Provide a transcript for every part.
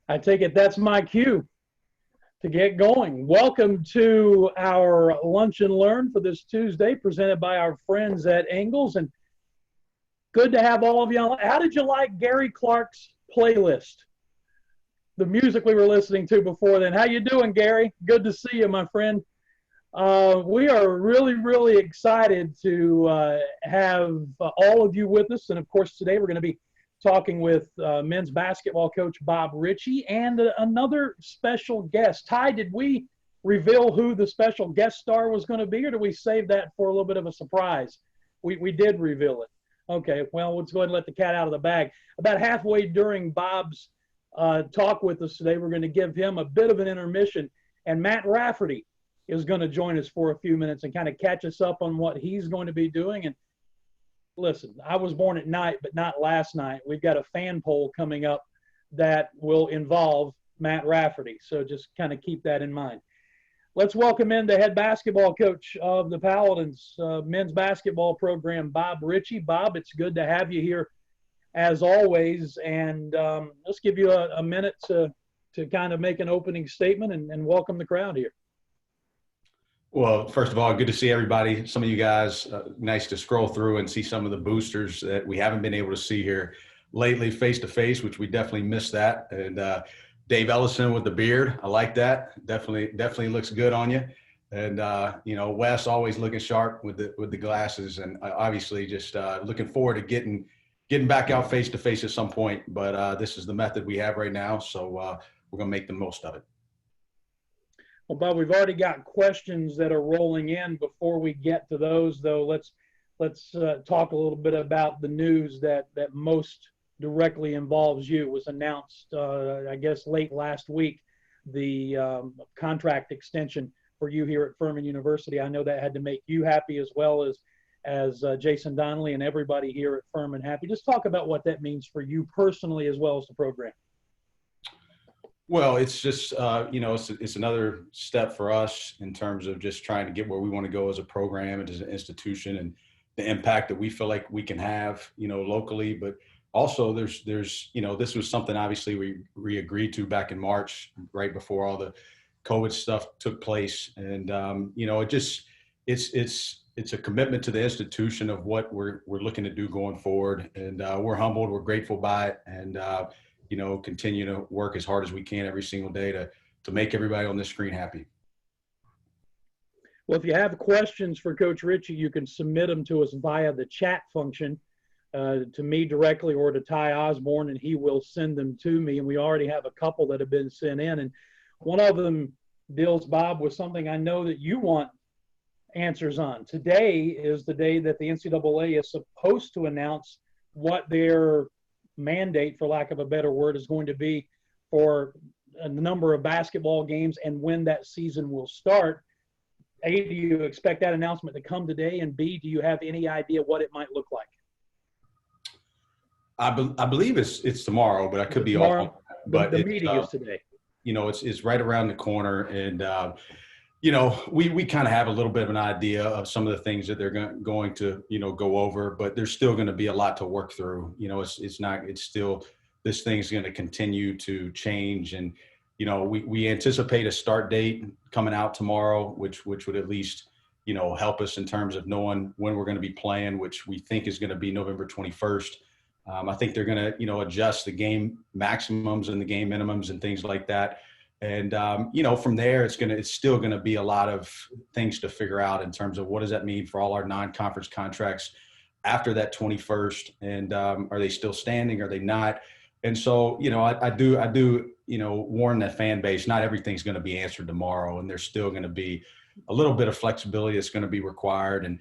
I take it that's my cue to get going. Welcome to our Lunch and Learn for this Tuesday, presented by our friends at Ingles. And good to have all of you. How did you like Gary Clark's playlist? The music we were listening to before then. How you doing, Gary? Good to see you, my friend. We are really excited to have all of you with us. And of course, today we're going to be talking with men's basketball coach Bob Richey and another special guest. Ty, did we reveal who the special guest star was going to be, or did we save that for a little bit of a surprise? We did reveal it. Okay, well, let's go ahead and let the cat out of the bag. About halfway during Bob's talk with us today, we're going to give him a bit of an intermission, and Matt Rafferty is going to join us for a few minutes and kind of catch us up on what he's going to be doing. And listen, I was born at night, but not last night. We've got a fan poll coming up that will involve Matt Rafferty. So just kind of keep that in mind. Let's welcome in the head basketball coach of the Paladins men's basketball program, Bob Richey. Bob, it's good to have you here as always. And let's give you a minute to kind of make an opening statement and welcome the crowd here. Well, first of all, good to see everybody. Some of you guys, nice to scroll through and see some of the boosters that we haven't been able to see here lately face to face, which we definitely missed that. And Dave Ellison with the beard, I like that. Definitely looks good on you. And Wes always looking sharp with the glasses, and obviously just looking forward to getting back out face to face at some point. But this is the method we have right now, so we're gonna make the most of it. Well, Bob, we've already got questions that are rolling in. Before we get to those, though, let's talk a little bit about the news that most directly involves you. It was announced, I guess, late last week, the contract extension for you here at Furman University. I know that had to make you happy as well as Jason Donnelly and everybody here at Furman happy. Just talk about what that means for you personally as well as the program. Well, it's just, it's another step for us in terms of just trying to get where we want to go as a program and as an institution, and the impact that we feel like we can have, locally. But also there's this was something obviously we agreed to back in March, right before all the COVID stuff took place. And, it's a commitment to the institution of what we're looking to do going forward. And we're humbled, we're grateful by it. And, continue to work as hard as we can every single day to make everybody on this screen happy. Well, if you have questions for Coach Richey, you can submit them to us via the chat function to me directly or to Ty Osborne, and he will send them to me. And we already have a couple that have been sent in. And one of them deals, Bob, with something I know that you want answers on. Today is the day that the NCAA is supposed to announce what their mandate, for lack of a better word, is going to be for a number of basketball games and when that season will start. A, do you expect that announcement to come today? And B, do you have any idea what it might look like? I believe it's tomorrow, but I could be tomorrow, off. But the meeting is today. It's right around the corner, and we kind of have a little bit of an idea of some of the things that they're going to, go over, but there's still going to be a lot to work through. It's still, this thing's going to continue to change. And, we anticipate a start date coming out tomorrow, which would at least, help us in terms of knowing when we're going to be playing, which we think is going to be November 21st. I think they're going to, adjust the game maximums and the game minimums and things like that. And, from there, it's still going to be a lot of things to figure out in terms of what does that mean for all our non-conference contracts after that 21st. And are they still standing? Are they not? And so, I do, warn that fan base, not everything's going to be answered tomorrow. And there's still going to be a little bit of flexibility that's going to be required. And,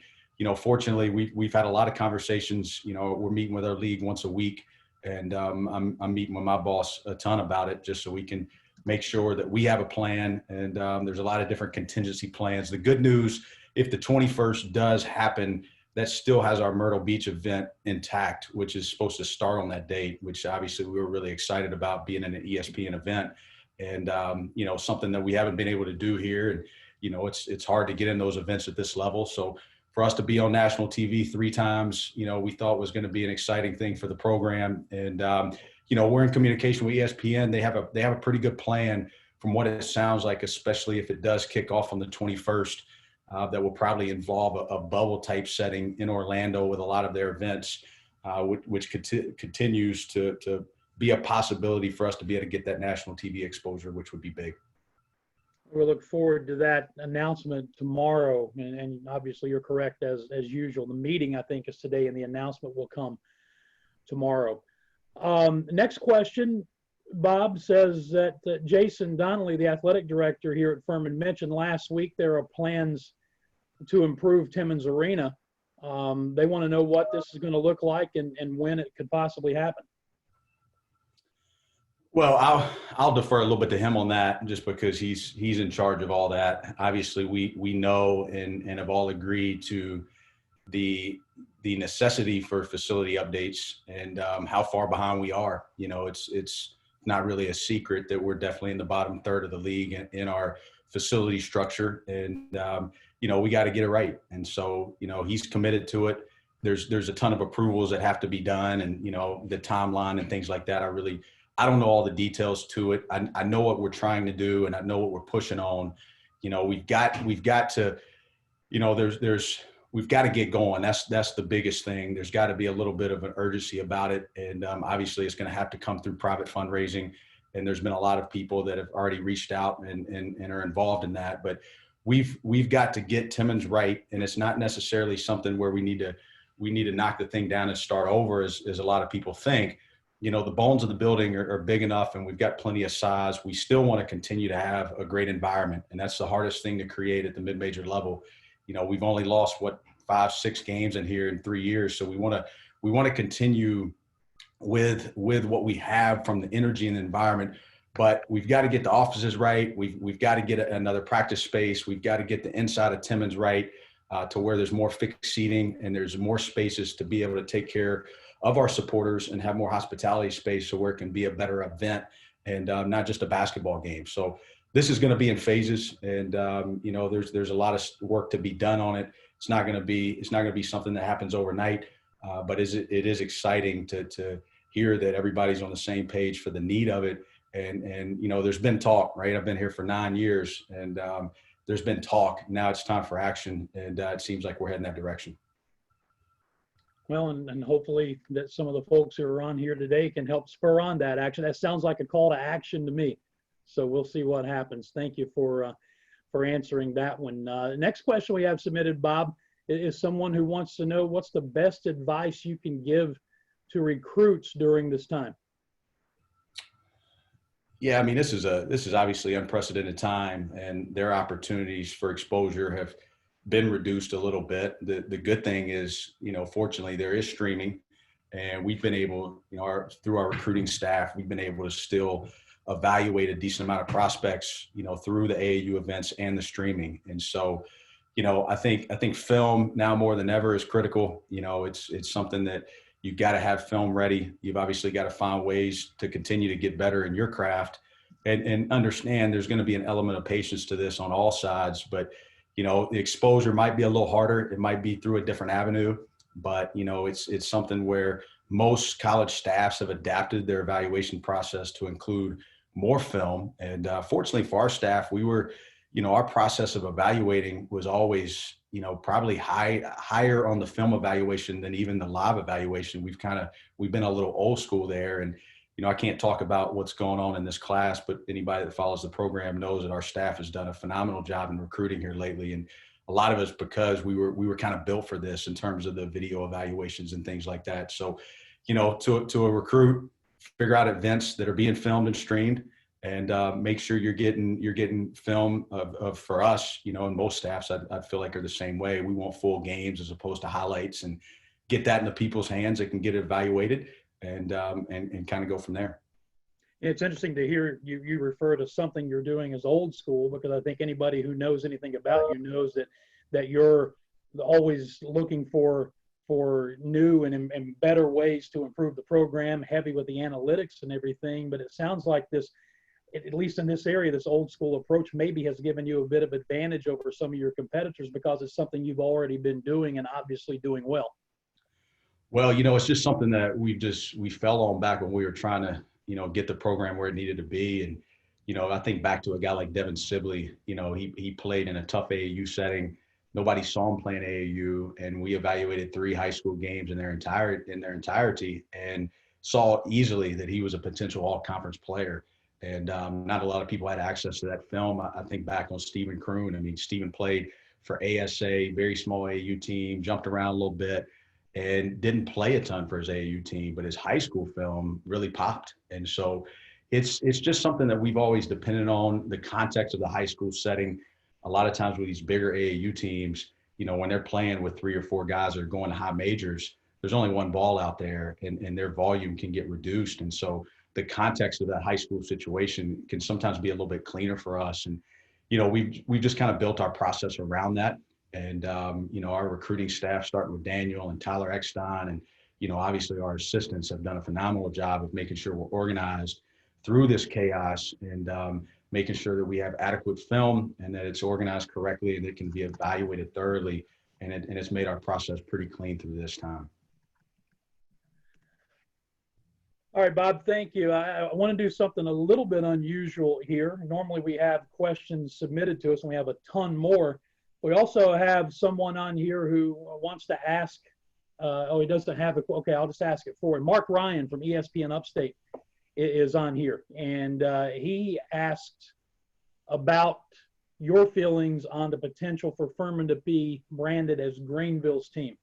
fortunately, we've had a lot of conversations. We're meeting with our league once a week. And I'm meeting with my boss a ton about it just so we can make sure that we have a plan, and there's a lot of different contingency plans. The good news, if the 21st does happen, that still has our Myrtle Beach event intact, which is supposed to start on that date, which obviously we were really excited about, being in an ESPN event. And, something that we haven't been able to do here. And, it's hard to get in those events at this level. So for us to be on national TV 3 times, we thought was going to be an exciting thing for the program. And, we're in communication with ESPN. They have a pretty good plan from what it sounds like, especially if it does kick off on the 21st. That will probably involve a bubble type setting in Orlando with a lot of their events, which continues to be a possibility for us to be able to get that national TV exposure, which would be big. We'll look forward to that announcement tomorrow. And obviously you're correct as usual. The meeting, I think, is today and the announcement will come tomorrow. Next question. Bob says that Jason Donnelly, the athletic director here at Furman, mentioned last week there are plans to improve Timmons Arena. They want to know what this is going to look like and when it could possibly happen. Well, I'll defer a little bit to him on that, just because he's in charge of all that. Obviously, we know and have all agreed to the necessity for facility updates and how far behind we are. It's not really a secret that we're definitely in the bottom third of the league in our facility structure, and we got to get it right. And so he's committed to it. There's a ton of approvals that have to be done, and the timeline and things like that. I don't know all the details to it. I know what we're trying to do, and I know what we're pushing on. We've got to, we've got to get going. That's the biggest thing. There's got to be a little bit of an urgency about it. And obviously it's going to have to come through private fundraising. And there's been a lot of people that have already reached out and are involved in that. But we've got to get Timmons right. And it's not necessarily something where we need to knock the thing down and start over, as a lot of people think. The bones of the building are big enough, and we've got plenty of size. We still want to continue to have a great environment. And that's the hardest thing to create at the mid-major level. We've only lost 5-6 games in here in 3 years. So we want to continue with what we have from the energy and the environment, but we've got to get the offices right. We've got to get another practice space. We've got to get the inside of Timmons right, to where there's more fixed seating and there's more spaces to be able to take care of our supporters and have more hospitality space, so where it can be a better event and not just a basketball game. So this is going to be in phases, and there's a lot of work to be done on it. It's not going to be something that happens overnight, but it is exciting to hear that everybody's on the same page for the need of it. And there's been talk, right? I've been here for 9 years, and there's been talk. Now it's time for action, and it seems like we're heading that direction. Well, and hopefully that some of the folks who are on here today can help spur on that action. That sounds like a call to action to me. So we'll see what happens. Thank you for answering that one. Next question we have submitted, Bob, is someone who wants to know what's the best advice you can give to recruits during this time. Yeah, I mean, this is obviously unprecedented time, and their opportunities for exposure have been reduced a little bit. The good thing is, fortunately there is streaming, and we've been able, through our recruiting staff, we've been able to still evaluate a decent amount of prospects, through the AAU events and the streaming. And so, I think film now more than ever is critical. It's something that you've got to have film ready. You've obviously got to find ways to continue to get better in your craft, and understand there's going to be an element of patience to this on all sides. But the exposure might be a little harder. It might be through a different avenue, but it's something where most college staffs have adapted their evaluation process to include more film. And fortunately for our staff, we were, our process of evaluating was always, probably higher on the film evaluation than even the live evaluation. We've been a little old school there. And I can't talk about what's going on in this class, but anybody that follows the program knows that our staff has done a phenomenal job in recruiting here lately. And a lot of it's because we were kind of built for this in terms of the video evaluations and things like that. So, to a recruit, figure out events that are being filmed and streamed, and make sure you're getting film of for us, and most staffs I feel like are the same way. We want full games as opposed to highlights, and get that into people's hands that can get evaluated. And kind of go from there. It's interesting to hear you refer to something you're doing as old school, because I think anybody who knows anything about you knows that you're always looking for new and better ways to improve the program, heavy with the analytics and everything. But it sounds like this, at least in this area, this old school approach maybe has given you a bit of advantage over some of your competitors, because it's something you've already been doing and obviously doing well. Well, it's just something that we fell on back when we were trying to, get the program where it needed to be. And, I think back to a guy like Devin Sibley, he played in a tough AAU setting. Nobody saw him playing AAU, and we evaluated 3 high school games in their entirety and saw easily that he was a potential all-conference player. And not a lot of people had access to that film. I think back on Stephen Kroon. I mean, Stephen played for ASA, very small AAU team, jumped around a little bit, and didn't play a ton for his AAU team, but his high school film really popped. And so it's just something that we've always depended on, the context of the high school setting. A lot of times with these bigger AAU teams, when they're playing with 3 or 4 guys that are going to high majors, there's only one ball out there, and their volume can get reduced. And so the context of that high school situation can sometimes be a little bit cleaner for us. And, we've just kind of built our process around that. And, our recruiting staff, starting with Daniel and Tyler Eckstein, and, obviously our assistants have done a phenomenal job of making sure we're organized through this chaos, and making sure that we have adequate film and that it's organized correctly and it can be evaluated thoroughly. And it's made our process pretty clean through this time. All right, Bob, thank you. I want to do something a little bit unusual here. Normally we have questions submitted to us, and we have a ton more. We also have someone on here who wants to ask, he doesn't have it. Okay, I'll just ask it for him. Mark Ryan from ESPN Upstate is on here, and he asked about your feelings on the potential for Furman to be branded as Greenville's team.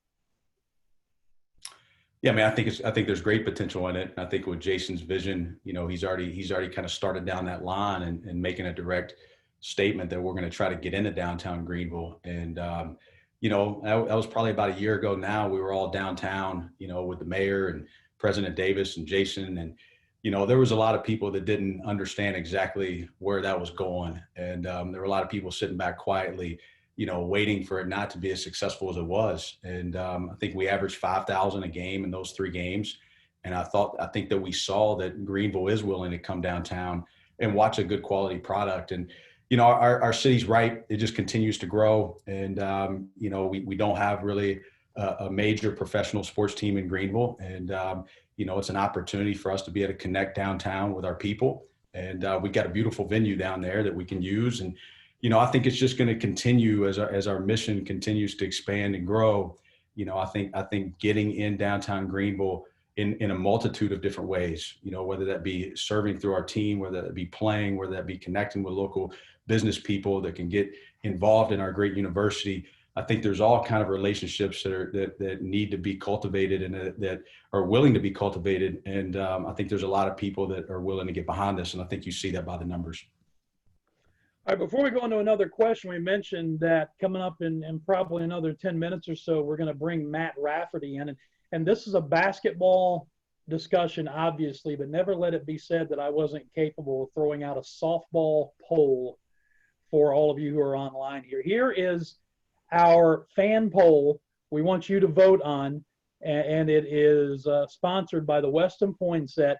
Yeah, I mean, I think there's great potential in it. I think with Jason's vision, he's already kind of started down that line and making a direct statement that we're going to try to get into downtown Greenville. And, that was probably about a year ago now. We were all downtown, with the mayor and President Davis and Jason. And, there was a lot of people that didn't understand exactly where that was going. And there were a lot of people sitting back quietly, waiting for it not to be as successful as it was. And I think we averaged 5,000 a game in those 3 games. And I think that we saw that Greenville is willing to come downtown and watch a good quality product. And, our city's right. It just continues to grow. And, we don't have really a major professional sports team in Greenville. And, it's an opportunity for us to be able to connect downtown with our people. And we got a beautiful venue down there that we can use. And, I think it's just going to continue as our mission continues to expand and grow. I think getting in downtown Greenville in a multitude of different ways, whether that be serving through our team, whether that be playing, whether that be connecting with local business people that can get involved in our great university. I think there's all kind of relationships that need to be cultivated and that are willing to be cultivated. And I think there's a lot of people that are willing to get behind this. And I think you see that by the numbers. All right, before we go into another question, we mentioned that coming up in probably another 10 minutes or so, we're going to bring Matt Rafferty in. And this is a basketball discussion, obviously, but never let it be said that I wasn't capable of throwing out a softball poll for all of you who are online here. Here is our fan poll we want you to vote on, and it is sponsored by the Weston Poinsett.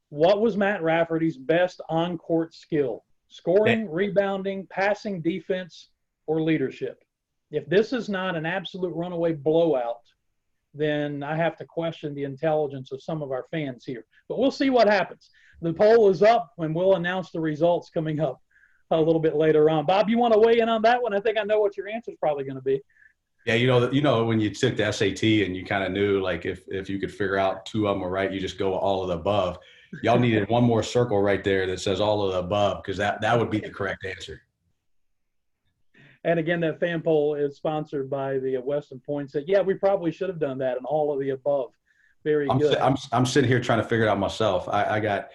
What was Matt Rafferty's best on-court skill? Scoring, rebounding, passing, defense, or leadership? If this is not an absolute runaway blowout, then I have to question the intelligence of some of our fans here. But we'll see what happens. The poll is up, and we'll announce the results coming up a little bit later on. Bob, you want to weigh in on that one? I think I know what your answer is probably going to be. Yeah, when you took the SAT and you kind of knew, like, if you could figure out 2 of them were right, you just go all of the above. Y'all needed one more circle right there that says all of the above, because that would be the correct answer. And again, that fan poll is sponsored by the Weston Poinsett. Yeah, we probably should have done that, and all of the above. Very good. I'm sitting here trying to figure it out myself. I got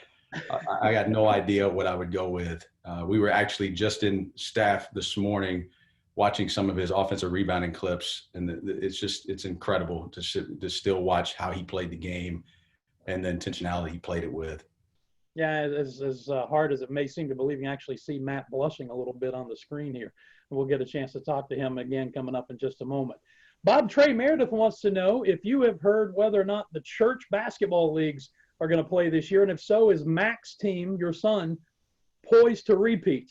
no idea what I would go with. We were actually just in staff this morning watching some of his offensive rebounding clips, and it's incredible to still watch how he played the game and the intentionality he played it with. Yeah, as hard as it may seem to believe, you can actually see Matt blushing a little bit on the screen here. We'll get a chance to talk to him again coming up in just a moment. Bob Trey Meredith wants to know if you have heard whether or not the church basketball leagues are going to play this year, and if so, is Mac's team, your son, poised to repeat?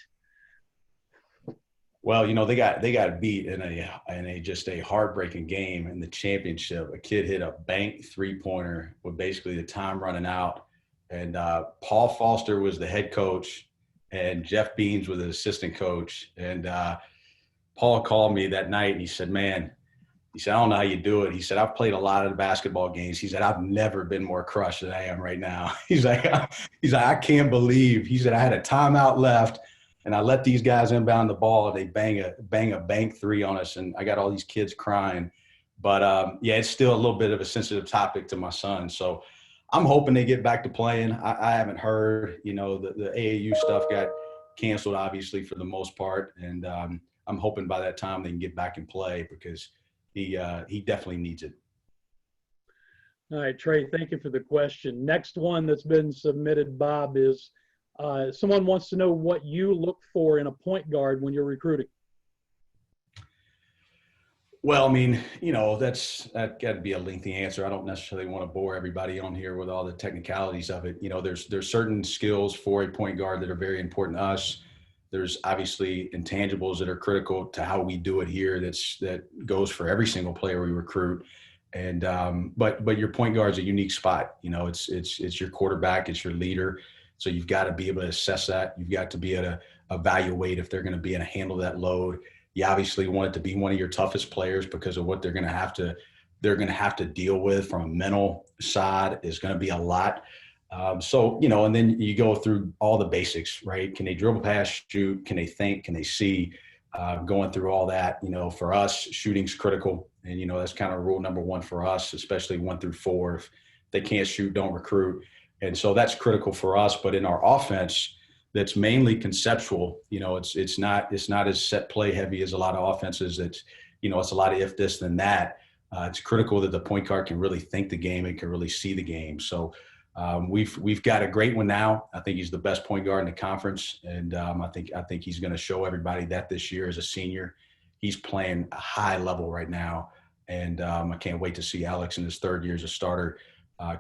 Well, they got beat in a just a heartbreaking game in the championship. A kid hit a bank 3-pointer with basically the time running out, and Paul Foster was the head coach, and Jeff Beans was the assistant coach. And Paul called me that night, and he said, "Man," he said, "I don't know how you do it." He said, "I've played a lot of the basketball games." He said, "I've never been more crushed than I am right now." "I can't believe." He said, "I had a timeout left, and I let these guys inbound the ball, and they bang a bank three on us, and I got all these kids crying." But yeah, it's still a little bit of a sensitive topic to my son. So I'm hoping they get back to playing. I haven't heard, the AAU stuff got canceled, obviously, for the most part, and I'm hoping by that time they can get back and play because he definitely needs it. All right, Trey, thank you for the question. Next one that's been submitted, Bob, is someone wants to know what you look for in a point guard when you're recruiting. Well, I mean, that got to be a lengthy answer. I don't necessarily want to bore everybody on here with all the technicalities of it. There's certain skills for a point guard that are very important to us. There's obviously intangibles that are critical to how we do it here. That goes for every single player we recruit. And but your point guard is a unique spot. It's your quarterback, it's your leader. So you've got to be able to assess that. You've got to be able to evaluate if they're going to be able to handle that load. You obviously want it to be one of your toughest players because of what they're going to have to deal with from a mental side is going to be a lot. And then you go through all the basics, right? Can they dribble, pass, shoot? Can they think? Can they see? Going through all that, for us, shooting's critical. And, that's kind of rule number one for us, especially 1 through 4. If they can't shoot, don't recruit. And so that's critical for us. But in our offense, that's mainly conceptual. It's not as set play heavy as a lot of offenses. It's a lot of if this, then that. It's critical that the point guard can really think the game and can really see the game. So we've got a great one now. I think he's the best point guard in the conference, and I think he's going to show everybody that this year as a senior. He's playing a high level right now, and I can't wait to see Alex in his 3rd year as a starter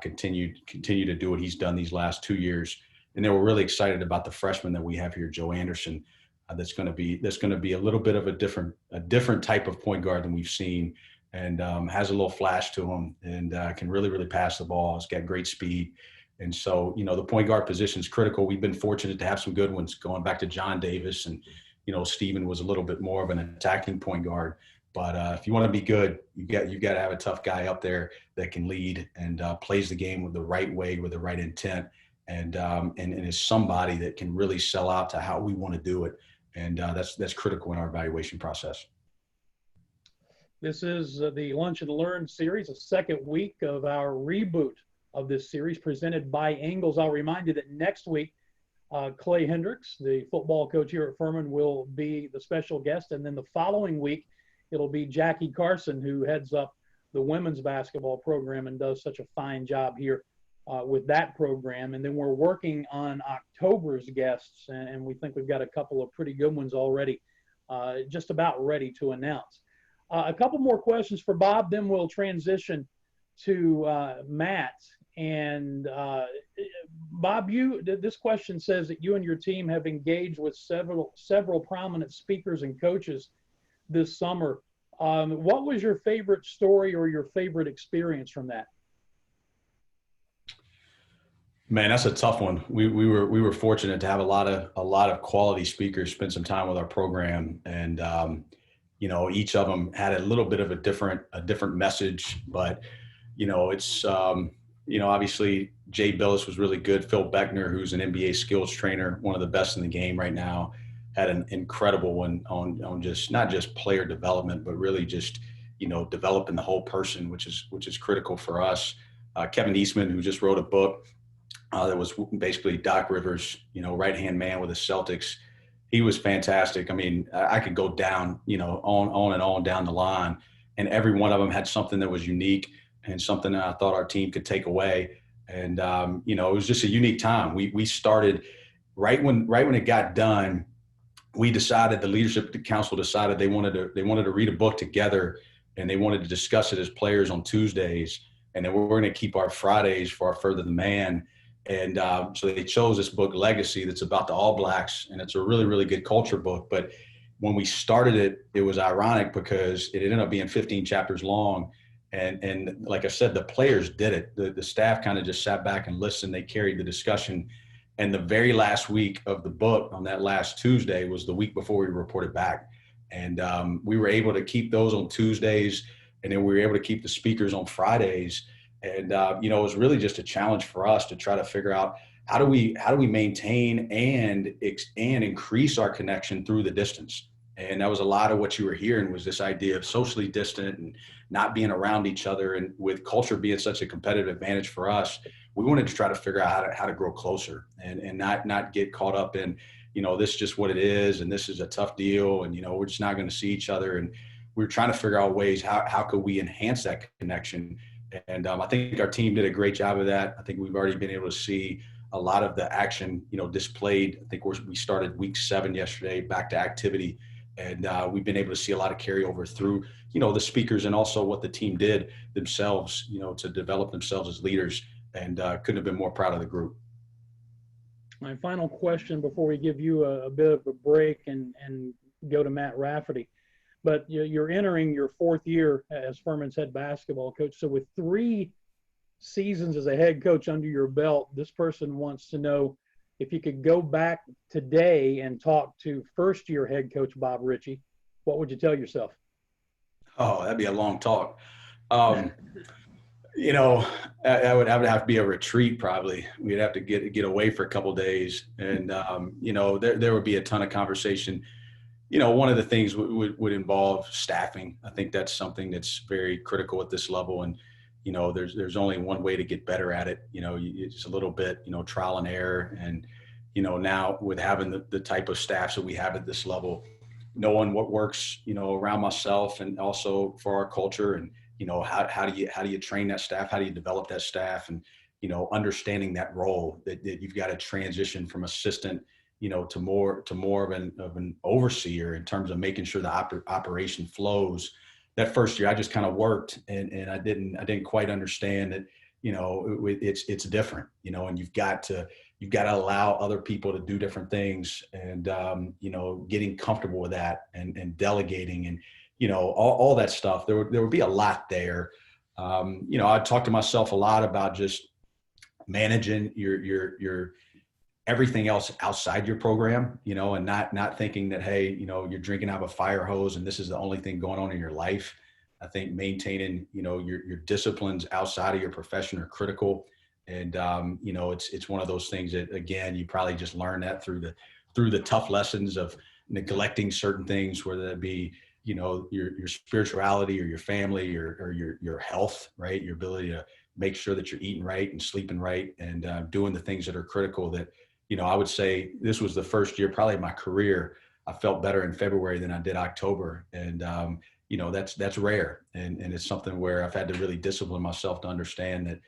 continue to do what he's done these last 2 years. And then we're really excited about the freshman that we have here, Joe Anderson. That's going to be a little bit of a different type of point guard than we've seen, and has a little flash to him, and can really, really pass the ball. He's got great speed. And so, the point guard position is critical. We've been fortunate to have some good ones going back to John Davis, and, Steven was a little bit more of an attacking point guard. But if you want to be good, you've got to have a tough guy up there that can lead and plays the game with the right way, with the right intent, and is somebody that can really sell out to how we want to do it. And that's critical in our evaluation process. This is the Lunch and Learn series, the 2nd week of our reboot of this series presented by Ingles. I'll remind you that next week, Clay Hendricks, the football coach here at Furman, will be the special guest. And then the following week, it'll be Jackie Carson, who heads up the women's basketball program and does such a fine job here with that program. And then we're working on October's guests, and we think we've got a couple of pretty good ones already, just about ready to announce. A couple more questions for Bob, then we'll transition to Matt. And Bob, this question says that you and your team have engaged with several prominent speakers and coaches this summer. What was your favorite story or your favorite experience from that? Man, that's a tough one. We were fortunate to have a lot of quality speakers spend some time with our program, and each of them had a little bit of a different message. But it's obviously Jay Billis was really good. Phil Beckner, who's an NBA skills trainer, one of the best in the game right now, had an incredible one on just not just player development, but really just developing the whole person, which is critical for us. Kevin Eastman, who just wrote a book. That was basically Doc Rivers, right-hand man with the Celtics. He was fantastic. I mean, I could go down, on and on down the line, and every one of them had something that was unique and something that I thought our team could take away. And, it was just a unique time. We started right when it got done. We decided, the leadership council decided they wanted to read a book together, and they wanted to discuss it as players on Tuesdays. And then we're going to keep our Fridays for our Further the Man. And so they chose this book, Legacy, that's about the All Blacks. And it's a really, really good culture book. But, when we started it, it was ironic because it ended up being 15 chapters long. And like I said, the players did it. The staff kind of just sat back and listened. They carried the discussion. And the very last week of the book, on that last Tuesday, was the week before we reported back. And we were able to keep those on Tuesdays, and then we were able to keep the speakers on Fridays. And it was really just a challenge for us to try to figure out how do we maintain and increase our connection through the distance. And that was a lot of what you were hearing, was this idea of socially distant and not being around each other. And with culture being such a competitive advantage for us, we wanted to try to figure out how to grow closer and not get caught up in, this is just what it is, and this is a tough deal, and we're just not going to see each other. And we were trying to figure out ways how could we enhance that connection. And I think our team did a great job of that. I think we've already been able to see a lot of the action, displayed. I think we started week 7 yesterday, back to activity. And we've been able to see a lot of carryover through, the speakers, and also what the team did themselves, to develop themselves as leaders. And couldn't have been more proud of the group. My final question before we give you a bit of a break and go to Matt Rafferty. But you're entering your 4th year as Furman's head basketball coach. So with 3 seasons as a head coach under your belt, this person wants to know if you could go back today and talk to first-year head coach Bob Richey, what would you tell yourself? Oh, that'd be a long talk. I would have to be a retreat probably. We'd have to get away for a couple of days, and there would be a ton of conversation. One of the things would involve staffing. I think that's something that's very critical at this level, and there's only one way to get better at it. It's a little bit trial and error, and now with having the type of staffs that we have at this level, knowing what works around myself and also for our culture, and how do you train that staff, how do you develop that staff, and understanding that role that you've got to transition from assistant to more of an overseer in terms of making sure the operation flows. That first year I just kind of worked, and I didn't quite understand that it's different, and you've got to allow other people to do different things, and getting comfortable with that, and delegating, and all that stuff. There would be a lot there. I talked to myself a lot about just managing your everything else outside your program, and not thinking that, hey, you're drinking out of a fire hose and this is the only thing going on in your life. I think maintaining, your disciplines outside of your profession are critical. And, it's one of those things that, again, you probably just learn that through the tough lessons of neglecting certain things, whether that be, your spirituality or your family or your health, right? Your ability to make sure that you're eating right and sleeping right, and doing the things that are critical. That, I would say this was the first year probably of my career I felt better in February than I did October. And, that's rare. And it's something where I've had to really discipline myself to understand that,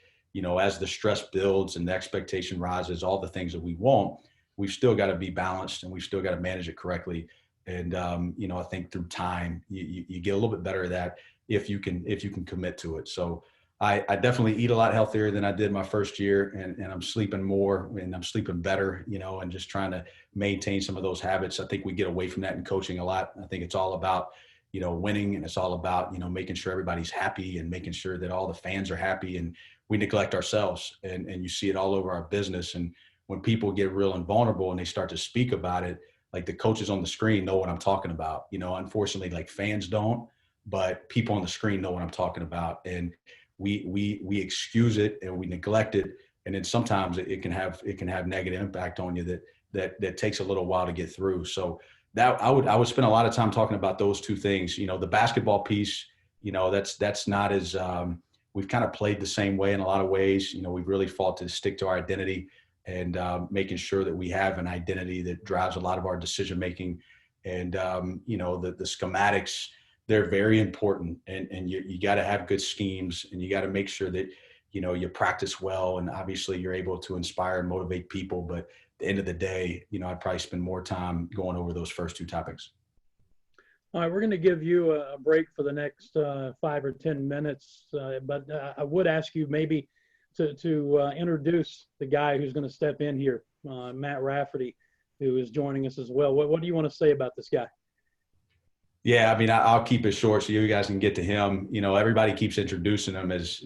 as the stress builds and the expectation rises, all the things that we want, we've still got to be balanced, and we've still got to manage it correctly. And, I think through time, you get a little bit better at that if you can commit to it. So I definitely eat a lot healthier than I did my first year, and I'm sleeping more, and I'm sleeping better, and just trying to maintain some of those habits. I think we get away from that in coaching a lot. I think it's all about, winning, and it's all about, making sure everybody's happy and making sure that all the fans are happy, and we neglect ourselves, and you see it all over our business. And when people get real and vulnerable and they start to speak about it, like the coaches on the screen know what I'm talking about. Unfortunately, like fans don't, but people on the screen know what I'm talking about. And we excuse it and we neglect it. And then sometimes it can have negative impact on you that takes a little while to get through. So that I would spend a lot of time talking about those two things. The basketball piece, that's not as, we've kind of played the same way in a lot of ways. We've really fought to stick to our identity, and making sure that we have an identity that drives a lot of our decision making. And the schematics, they're very important, and you got to have good schemes, and you got to make sure that you practice well, and obviously you're able to inspire and motivate people. But at the end of the day, I'd probably spend more time going over those first two topics. All right, we're going to give you a break for the next 5 or 10 minutes, but I would ask you maybe to introduce the guy who's going to step in here, Matt Rafferty, who is joining us as well. What do you want to say about this guy? Yeah, I mean, I'll keep it short so you guys can get to him. Everybody keeps introducing him as,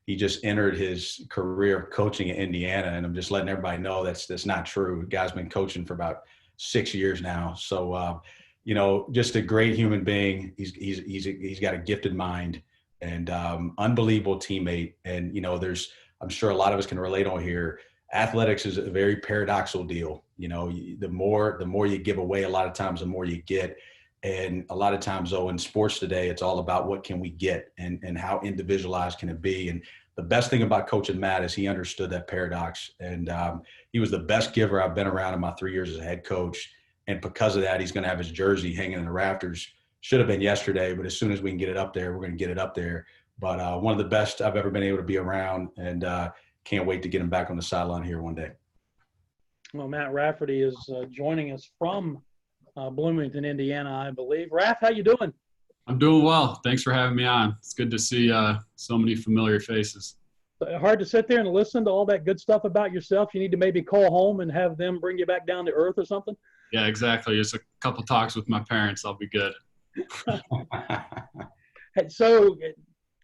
he just entered his career of coaching at Indiana, and I'm just letting everybody know that's not true. The guy's been coaching for about 6 years now. So, just a great human being. He's got a gifted mind and unbelievable teammate. And, I'm sure a lot of us can relate on here. Athletics is a very paradoxical deal. The more you give away, a lot of times, the more you get. And a lot of times, though, in sports today, it's all about what can we get and how individualized can it be. And the best thing about coaching Matt is he understood that paradox. And he was the best giver I've been around in my 3 years as a head coach. And because of that, he's going to have his jersey hanging in the rafters. Should have been yesterday, but as soon as we can get it up there, we're going to get it up there. But one of the best I've ever been able to be around, and can't wait to get him back on the sideline here one day. Well, Matt Rafferty is joining us from Bloomington, Indiana, I believe. Raff, how you doing? I'm doing well. Thanks for having me on. It's good to see so many familiar faces. Hard to sit there and listen to all that good stuff about yourself. You need to maybe call home and have them bring you back down to earth or something? Yeah, exactly. Just a couple talks with my parents. I'll be good. So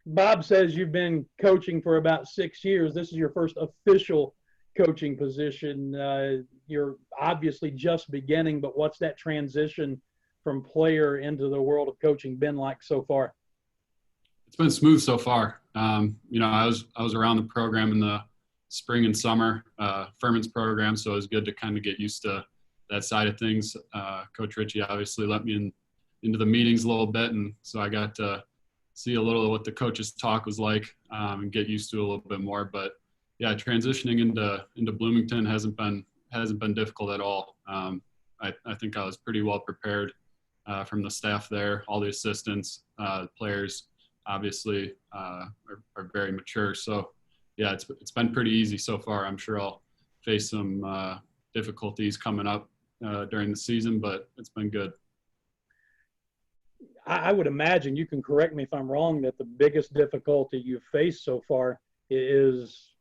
Bob says you've been coaching for about 6 years. This is your first official coaching position. You're obviously just beginning, but what's that transition from player into the world of coaching been like so far? It's been smooth so far. I was around the program in the spring and summer, Furman's program, so it was good to kind of get used to that side of things. Coach Richey obviously let me into the meetings a little bit, and so I got to see a little of what the coaches' talk was like and get used to it a little bit more. But yeah, transitioning into Bloomington hasn't been difficult at all. I think I was pretty well prepared from the staff there, all the assistants, players. Obviously are very mature. So yeah, it's been pretty easy so far. I'm sure I'll face some difficulties coming up during the season, but it's been good. I would imagine, you can correct me if I'm wrong, that the biggest difficulty you've faced so far is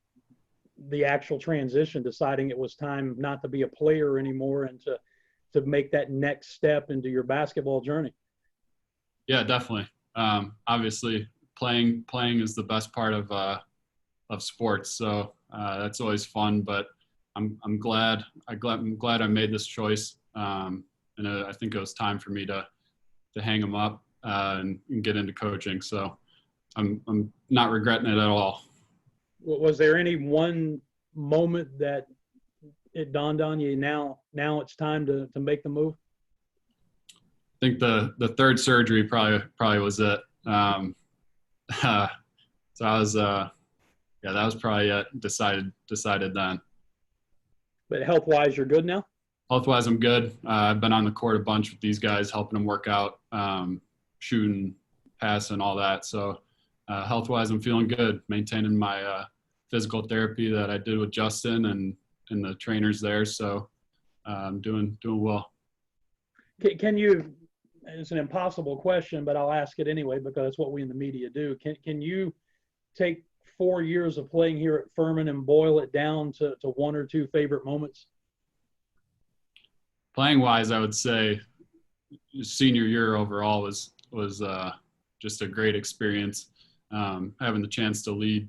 the actual transition, deciding it was time not to be a player anymore and to make that next step into your basketball journey. Yeah, definitely. Obviously, playing is the best part of sports, so that's always fun. But I'm glad I made this choice, and I think it was time for me to hang them up and get into coaching. So I'm not regretting it at all. Was there any one moment that it dawned on you now it's time to make the move? I think the third surgery probably was it. So I was that was probably it. Decided then. But health-wise, you're good now? Health-wise, I'm good. I've been on the court a bunch with these guys, helping them work out, shooting, passing, all that. So health-wise, I'm feeling good, maintaining my physical therapy that I did with Justin and the trainers there. So I'm doing well. Can you, it's an impossible question, but I'll ask it anyway because that's what we in the media do. Can you take 4 years of playing here at Furman and boil it down to one or two favorite moments? Playing wise, I would say senior year overall was just a great experience. Having the chance to lead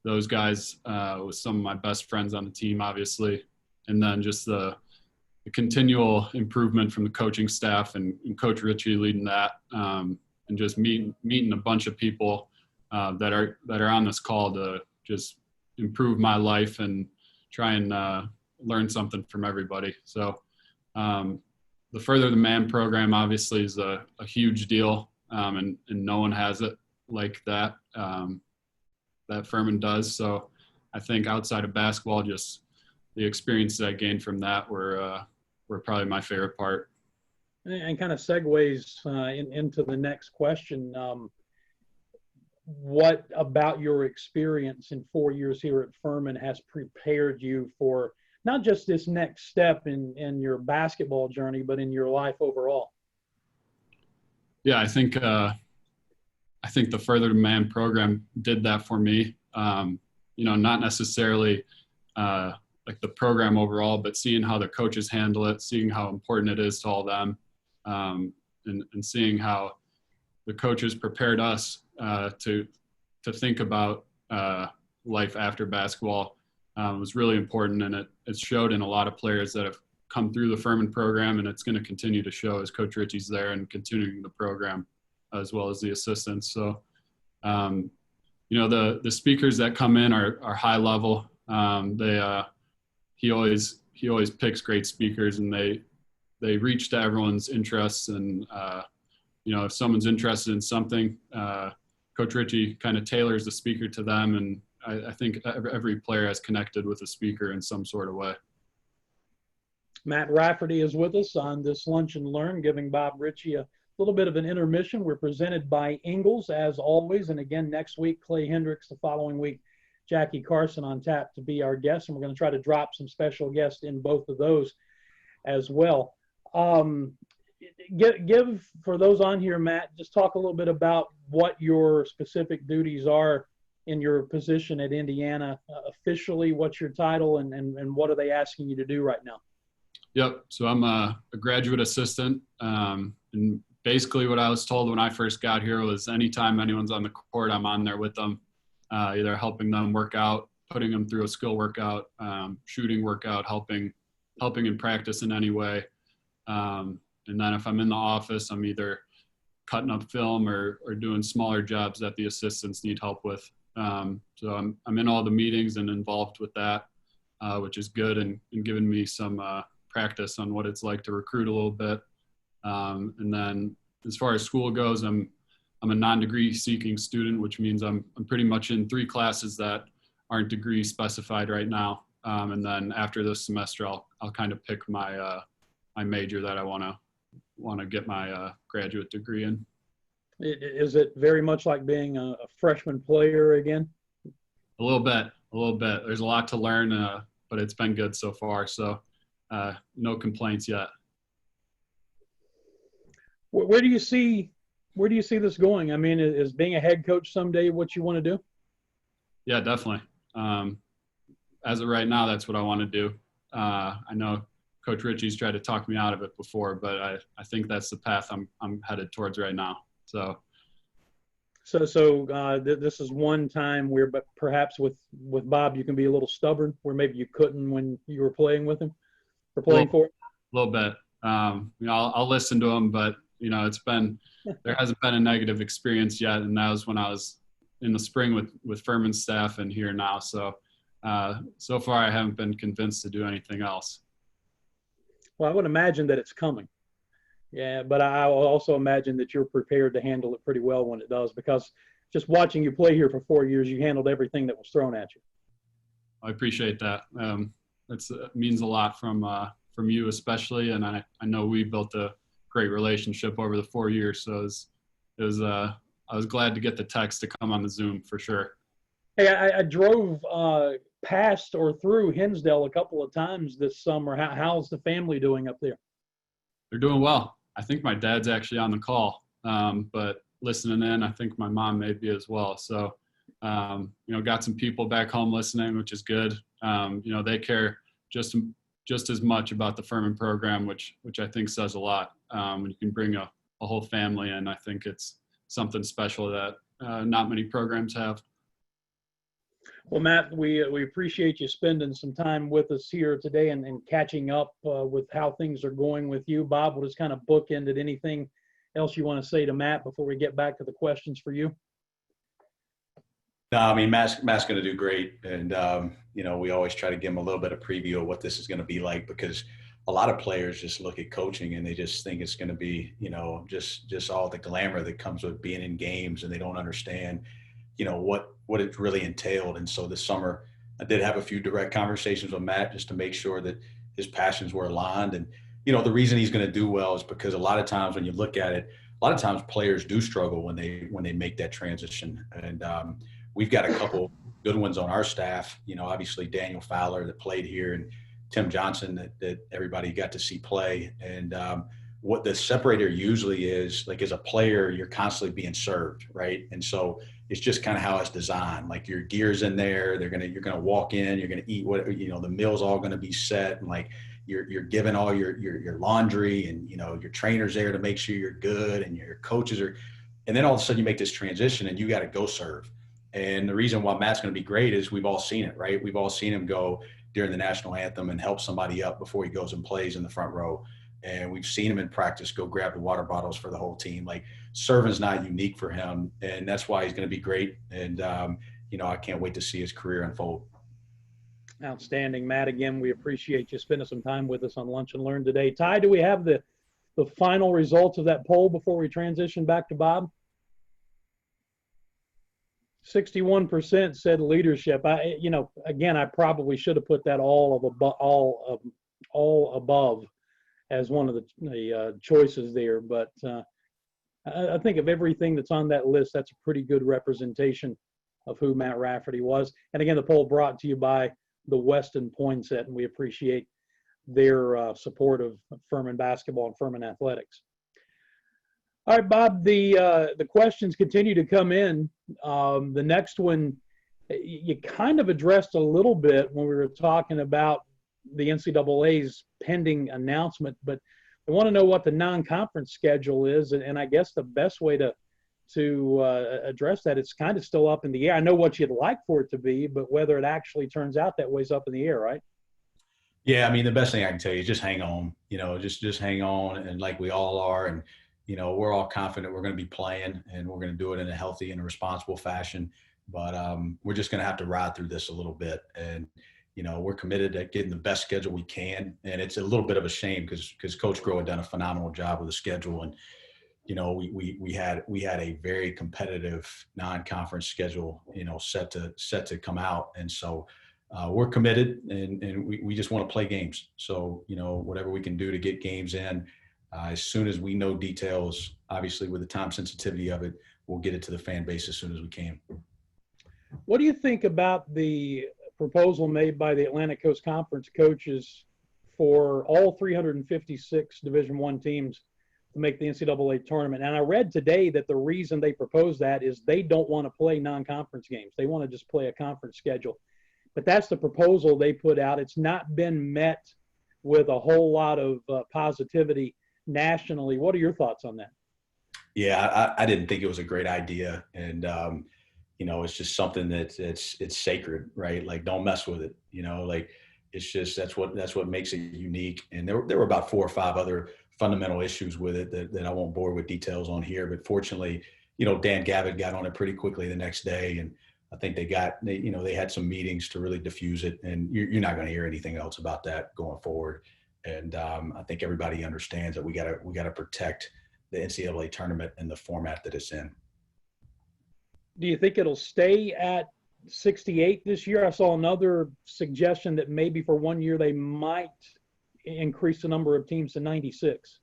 those guys with some of my best friends on the team, obviously, and then just the continual improvement from the coaching staff and Coach Richey leading that, and just meeting a bunch of people that are on this call to just improve my life and try and learn something from everybody. So the Further the Man program obviously is a huge deal, and no one has it like that that Furman does. So I think outside of basketball, just the experiences I gained from that were probably my favorite part. And kind of segues into the next question. What about your experience in 4 years here at Furman has prepared you for not just this next step in your basketball journey, but in your life overall? Yeah, I think the Further to Man program did that for me. Not necessarily like the program overall, but seeing how the coaches handle it, seeing how important it is to all them, and seeing how the coaches prepared us to think about life after basketball was really important, and it showed in a lot of players that have come through the Furman program, and it's going to continue to show as Coach Richey's there and continuing the program as well as the assistants. So, the speakers that come in are high level. He always picks great speakers, and they reach to everyone's interests. And if someone's interested in something, Coach Richey kind of tailors the speaker to them, and I think every player has connected with the speaker in some sort of way. Matt Rafferty is with us on this Lunch and Learn, giving Bob Richey a little bit of an intermission. We're presented by Ingalls, as always. And again, next week, Clay Hendricks. The following week, Jackie Carson on tap to be our guest. And we're going to try to drop some special guests in both of those as well. Give for those on here, Matt, just talk a little bit about what your specific duties are in your position at Indiana. Officially, what's your title, and what are they asking you to do right now? Yep. So I'm a graduate assistant. And basically what I was told when I first got here was anytime anyone's on the court, I'm on there with them, either helping them work out, putting them through a skill workout, shooting workout, helping in practice in any way. And then if I'm in the office, I'm either cutting up film or doing smaller jobs that the assistants need help with. So I'm in all the meetings and involved with that, which is good and giving me some practice on what it's like to recruit a little bit. And then as far as school goes, I'm a non-degree seeking student, which means I'm pretty much in 3 classes that aren't degree specified right now. And then after this semester, I'll kind of pick my major that I want to get my graduate degree in. Is it very much like being a freshman player again? A little bit. There's a lot to learn, but it's been good so far. So no complaints yet. Where do you see this going? I mean, is being a head coach someday what you want to do? Yeah, definitely. As of right now, that's what I want to do. I know Coach Richey's tried to talk me out of it before, but I think that's the path I'm headed towards right now. So this is one time where, but perhaps with Bob, you can be a little stubborn, where maybe you couldn't when you were playing with him or playing for him. A little bit. I'll listen to him, but there hasn't been a negative experience yet, and that was when I was in the spring with Furman staff and here now. So so far I haven't been convinced to do anything else. Well, I would imagine that it's coming. Yeah, but I will also imagine that you're prepared to handle it pretty well when it does, because just watching you play here for 4 years, you handled everything that was thrown at you. I appreciate that. It means a lot from you especially, and I know we built a great relationship over the 4 years. So I was glad to get the text to come on the Zoom for sure. Hey, I drove past or through Hinsdale a couple of times this summer. How's the family doing up there? They're doing well. I think my dad's actually on the call, but listening in, I think my mom may be as well. So, got some people back home listening, which is good. They care just as much about the Furman program, which I think says a lot. When you can bring a whole family in, I think it's something special that not many programs have. Well, Matt, we appreciate you spending some time with us here today and catching up with how things are going with you. Bob, we'll just kind of bookend it. Anything else you want to say to Matt before we get back to the questions for you? No, I mean, Matt's going to do great. And, we always try to give him a little bit of preview of what this is going to be like, because a lot of players just look at coaching and they just think it's going to be, just all the glamour that comes with being in games, and they don't understand, what it really entailed. And so this summer I did have a few direct conversations with Matt just to make sure that his passions were aligned. And, the reason he's going to do well is because a lot of times when you look at it, a lot of times players do struggle when they make that transition. And we've got a couple good ones on our staff, obviously Daniel Fowler that played here, and Tim Johnson that everybody got to see play. And what the separator usually is, like as a player, you're constantly being served, right? And so it's just kind of how it's designed. Like your gear's in there, you're gonna walk in, you're gonna eat what, the meal's all gonna be set, and like you're given all your laundry, and your trainer's there to make sure you're good, and your coaches are, and then all of a sudden you make this transition and you got to go serve. And the reason why Matt's going to be great is we've all seen it, right? We've all seen him go during the national anthem and help somebody up before he goes and plays in the front row. And we've seen him in practice go grab the water bottles for the whole team. Like, serving's not unique for him, and that's why he's going to be great. And, I can't wait to see his career unfold. Outstanding, Matt. Again, we appreciate you spending some time with us on Lunch and Learn today. Ty, do we have the final results of that poll before we transition back to Bob? 61% said leadership. Again, I probably should have put that all above as one of the choices there. But I think of everything that's on that list, that's a pretty good representation of who Matt Rafferty was. And again, the poll brought to you by the Weston Poinsett, and we appreciate their support of Furman basketball and Furman athletics. All right, Bob, the questions continue to come in. The next one, you kind of addressed a little bit when we were talking about the NCAA's pending announcement, but I want to know what the non-conference schedule is, and I guess the best way to address that, it's kind of still up in the air. I know what you'd like for it to be, but whether it actually turns out that way is up in the air, right? Yeah, I mean, the best thing I can tell you is just hang on. Just hang on, and like we all are, and we're all confident we're going to be playing, and we're going to do it in a healthy and a responsible fashion. But we're just going to have to ride through this a little bit, and we're committed to getting the best schedule we can. And it's a little bit of a shame because Coach Groh had done a phenomenal job with the schedule, and we had a very competitive non-conference schedule, set to come out, and so we're committed, and we just want to play games. So whatever we can do to get games in. As soon as we know details, obviously with the time sensitivity of it, we'll get it to the fan base as soon as we can. What do you think about the proposal made by the Atlantic Coast Conference coaches for all 356 Division I teams to make the NCAA tournament? And I read today that the reason they proposed that is they don't want to play non-conference games. They want to just play a conference schedule. But that's the proposal they put out. It's not been met with a whole lot of positivity nationally. What are your thoughts on that? Yeah, I didn't think it was a great idea, and it's just something that it's sacred, right? Like, don't mess with it. Like, it's just that's what makes it unique. And there were about 4 or 5 other fundamental issues with it that I won't bore with details on here. But fortunately, Dan Gavitt got on it pretty quickly the next day, and I think they had some meetings to really diffuse it. And you're not going to hear anything else about that going forward. And I think everybody understands that we gotta protect the NCAA tournament in the format that it's in. Do you think it'll stay at 68 this year? I saw another suggestion that maybe for 1 year they might increase the number of teams to 96.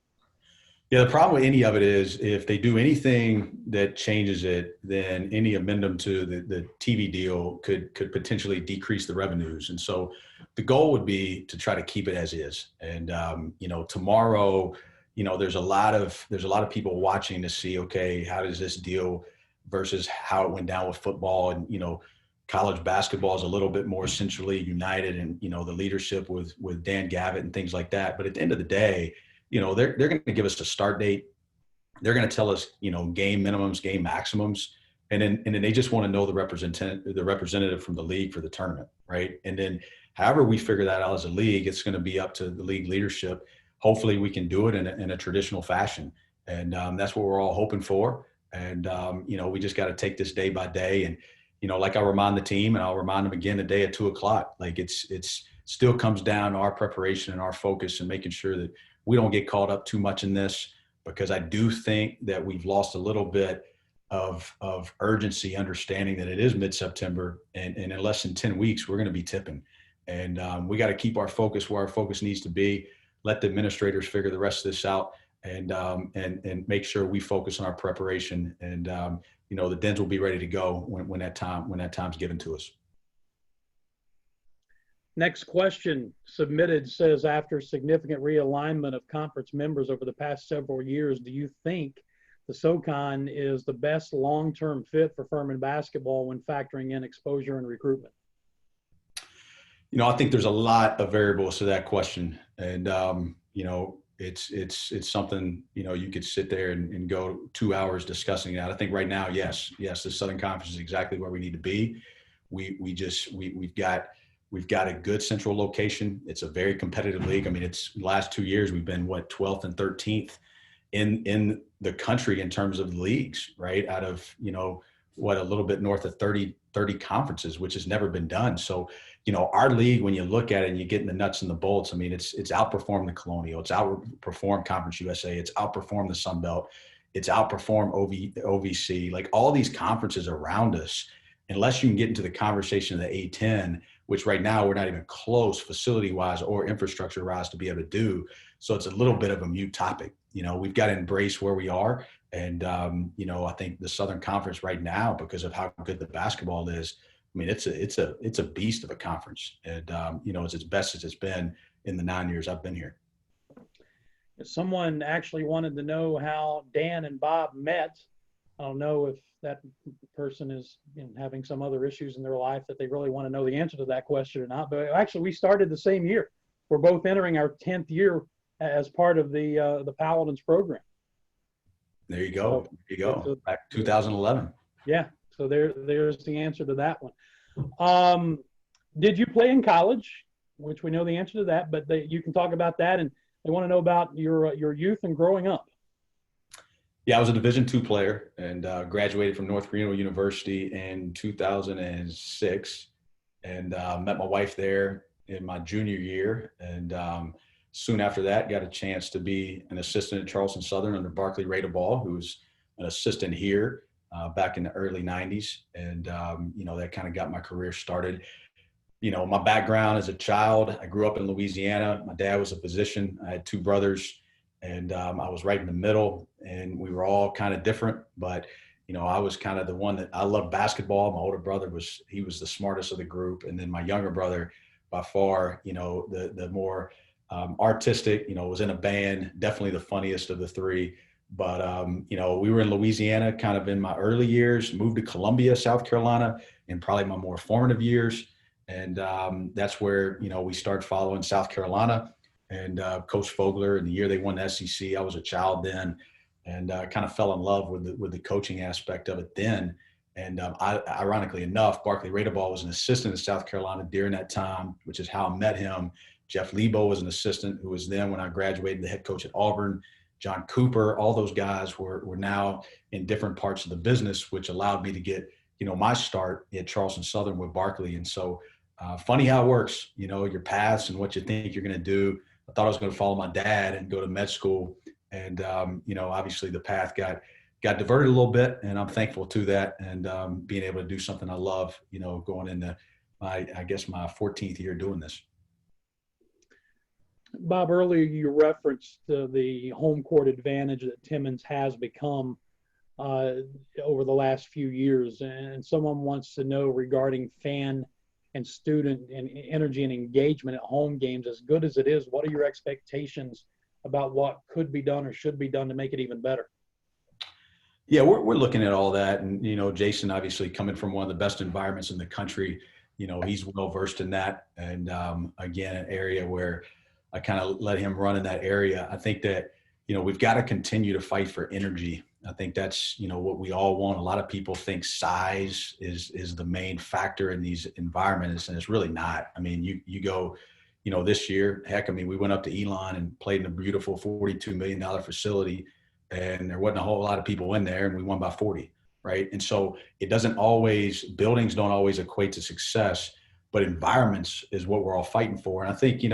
Yeah, the problem with any of it is if they do anything that changes it, then any amendment to the TV deal could potentially decrease the revenues. And so the goal would be to try to keep it as is. And tomorrow, there's a lot of people watching to see, okay, how does this deal versus how it went down with football, and college basketball is a little bit more centrally united, and the leadership with Dan Gavitt and things like that. But at the end of the day, they're going to give us a start date. They're going to tell us, game minimums, game maximums. And then they just want to know the representative from the league for the tournament. Right. And then however we figure that out as a league, it's going to be up to the league leadership. Hopefully we can do it in a traditional fashion. And that's what we're all hoping for. And, we just got to take this day by day. And, like I remind the team, and I'll remind them again today at 2:00, like it's still comes down to our preparation and our focus and making sure that we don't get caught up too much in this, because I do think that we've lost a little bit of urgency, understanding that it is mid-September, and in less than 10 weeks, we're going to be tipping. And we got to keep our focus where our focus needs to be, let the administrators figure the rest of this out, and make sure we focus on our preparation. And, the Dens will be ready to go when that time's given to us. Next question submitted says, after significant realignment of conference members over the past several years, do you think the Socon is the best long-term fit for Furman basketball when factoring in exposure and recruitment? I think there's a lot of variables to that question. And, it's something, you could sit there and go 2 hours discussing that. I think right now, yes, the Southern Conference is exactly where we need to be. We've got a good central location. It's a very competitive league. I mean, it's the last 2 years, we've been 12th and 13th in the country in terms of leagues, right? Out of, a little bit north of 30 conferences, which has never been done. So, our league, when you look at it and you get in the nuts and the bolts, I mean, it's outperformed the Colonial, it's outperformed Conference USA, it's outperformed the Sun Belt, it's outperformed OVC, like all these conferences around us, unless you can get into the conversation of the A10, which right now we're not even close facility-wise or infrastructure-wise to be able to do. So it's a little bit of a mute topic. We've got to embrace where we are. And, I think the Southern Conference right now, because of how good the basketball is, I mean, it's a beast of a conference. And, it's as best as it's been in the 9 years I've been here. Someone actually wanted to know how Dan and Bob met. I don't know if that person is having some other issues in their life that they really want to know the answer to that question or not. But actually, we started the same year. We're both entering our 10th year as part of the Paladins program. There you go. Back 2011. Yeah. So there's the answer to that one. Did you play in college? Which we know the answer to that, but you can talk about that, and they want to know about your youth and growing up. Yeah, I was a Division II player and graduated from North Reno University in 2006, and met my wife there in my junior year. And soon after that, got a chance to be an assistant at Charleston Southern under Barkley Radeball, who was an assistant here back in the early 90s. And, that kind of got my career started. My background as a child, I grew up in Louisiana. My dad was a physician. I had two brothers, and I was right in the middle, and we were all kind of different. But, I was kind of the one that I loved basketball. My older brother he was the smartest of the group. And then my younger brother, by far, the more artistic, was in a band, definitely the funniest of the three. But, we were in Louisiana kind of in my early years, moved to Columbia, South Carolina, in probably my more formative years. And that's where, we started following South Carolina and Coach Fogler. In the year they won the SEC, I was a child then, and kind of fell in love with the coaching aspect of it then. And ironically enough, Barkley Radeball was an assistant in South Carolina during that time, which is how I met him. Jeff Lebo was an assistant who was then, when I graduated, the head coach at Auburn. John Cooper, all those guys were now in different parts of the business, which allowed me to get, my start at Charleston Southern with Barkley. And so funny how it works, your paths and what you think you're going to do. I thought I was going to follow my dad and go to med school. And, obviously the path got diverted a little bit, and I'm thankful to that. And being able to do something I love, going into my 14th year doing this. Bob, earlier you referenced the home court advantage that Timmons has become over the last few years. And someone wants to know regarding fan and student and energy and engagement at home games. As good as it is, what are your expectations about what could be done or should be done to make it even better? Yeah, we're looking at all that. And, Jason, obviously coming from one of the best environments in the country, he's well versed in that. And again, an area where I kind of let him run in that area. I think that, we've got to continue to fight for energy. I think that's, what we all want. A lot of people think size is the main factor in these environments, and it's really not. I mean, you go, this year, we went up to Elon and played in a beautiful $42 million facility, and there wasn't a whole lot of people in there, and we won by 40, right? And so buildings don't always equate to success, but environments is what we're all fighting for. And I think,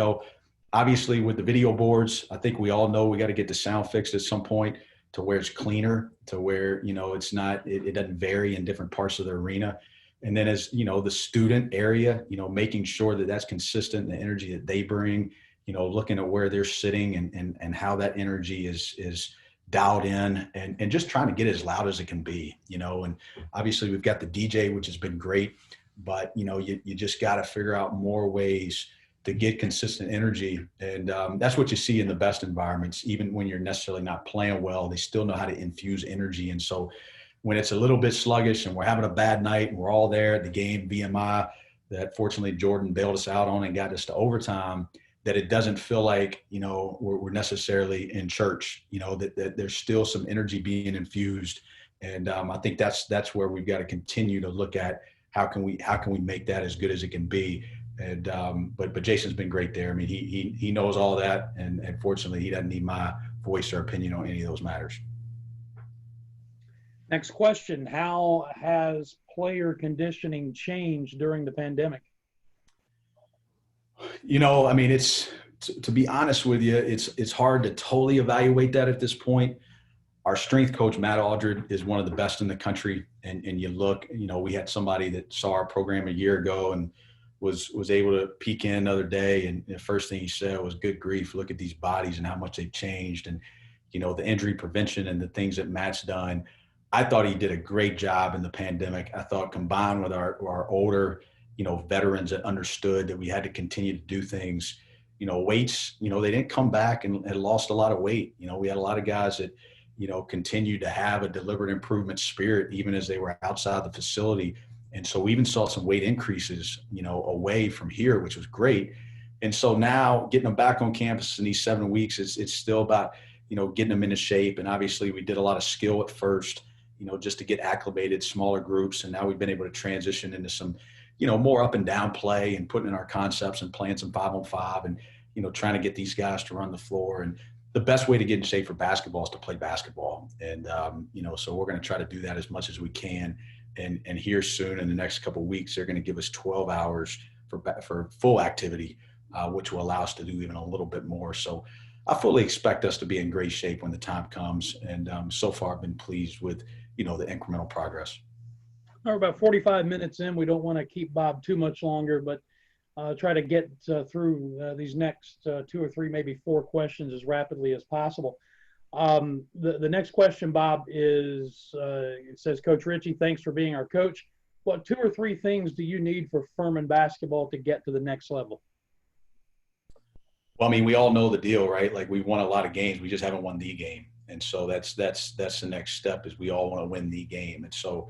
obviously with the video boards, I think we all know we got to get the sound fixed at some point to where it's cleaner, to where, it's not, it doesn't vary in different parts of the arena. And then as, the student area, making sure that that's consistent, the energy that they bring, looking at where they're sitting and how that energy is dialed in, and just trying to get as loud as it can be, and obviously we've got the DJ, which has been great. but you just got to figure out more ways to get consistent energy. And that's what you see in the best environments. Even when you're necessarily not playing well, they still know how to infuse energy. And so when it's a little bit sluggish and we're having a bad night and we're all there at the game, VMI, that fortunately Jordan bailed us out on and got us to overtime, that it doesn't feel like, we're necessarily in church, that there's still some energy being infused. And I think that's where we've got to continue to look at how can we make that as good as it can be. And but Jason's been great there. I mean, he knows all that, and fortunately he doesn't need my voice or opinion on any of those matters. Next question: how has player conditioning changed during the pandemic? I mean, it's to be honest with you, it's hard to totally evaluate that at this point. Our strength coach, Matt Aldred, is one of the best in the country. And you look, we had somebody that saw our program a year ago and was able to peek in another day. And the first thing he said was, good grief, look at these bodies and how much they've changed. And, the injury prevention and the things that Matt's done. I thought he did a great job in the pandemic. I thought combined with our older, veterans that understood that we had to continue to do things, weights, they didn't come back and lost a lot of weight. We had a lot of guys that, continued to have a deliberate improvement spirit, even as they were outside the facility. And so we even saw some weight increases, away from here, which was great. And so now getting them back on campus in these 7 weeks, it's still about, getting them into shape. And obviously we did a lot of skill at first, just to get acclimated, smaller groups. And now we've been able to transition into some, more up and down play and putting in our concepts and playing some 5-on-5 and, trying to get these guys to run the floor. And the best way to get in shape for basketball is to play basketball. And, so we're going to try to do that as much as we can. And here soon in the next couple of weeks, they're going to give us 12 hours for full activity, which will allow us to do even a little bit more. So I fully expect us to be in great shape when the time comes. And so far I've been pleased with, the incremental progress. We're about 45 minutes in. We don't want to keep Bob too much longer, but try to get through these next 2 or 3, maybe 4 questions as rapidly as possible. The next question, Bob, is, it says, Coach Richey, thanks for being our coach. What 2 or 3 things do you need for Furman basketball to get to the next level? Well, I mean, we all know the deal, right? Like, we won a lot of games. We just haven't won the game. And so that's the next step, is we all want to win the game. And so,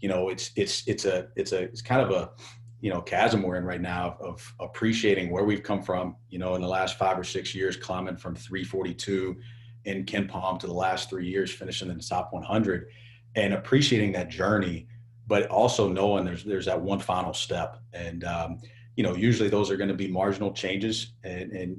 it's kind of a, chasm we're in right now of appreciating where we've come from, in the last 5 or 6 years, climbing from 342 in Ken Palm to the last 3 years, finishing in the top 100, and appreciating that journey, but also knowing there's that one final step. And, usually those are going to be marginal changes and,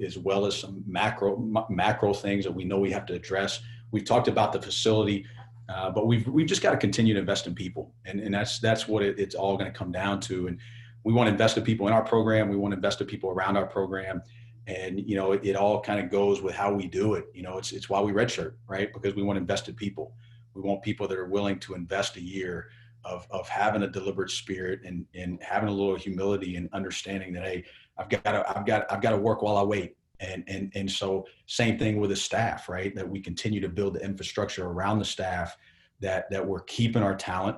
as well as some macro things that we know we have to address. We've talked about the facility, but we've just got to continue to invest in people. And that's what it's all going to come down to. And we want to invest in people in our program. We want to invest in people around our program. And, it all kind of goes with how we do it. It's why we redshirt, right? Because we want to invest in people. We want people that are willing to invest a year of having a deliberate spirit and having a little humility and understanding that, hey, I've got to work while I wait. And so same thing with the staff, right? That we continue to build the infrastructure around the staff, that we're keeping our talent,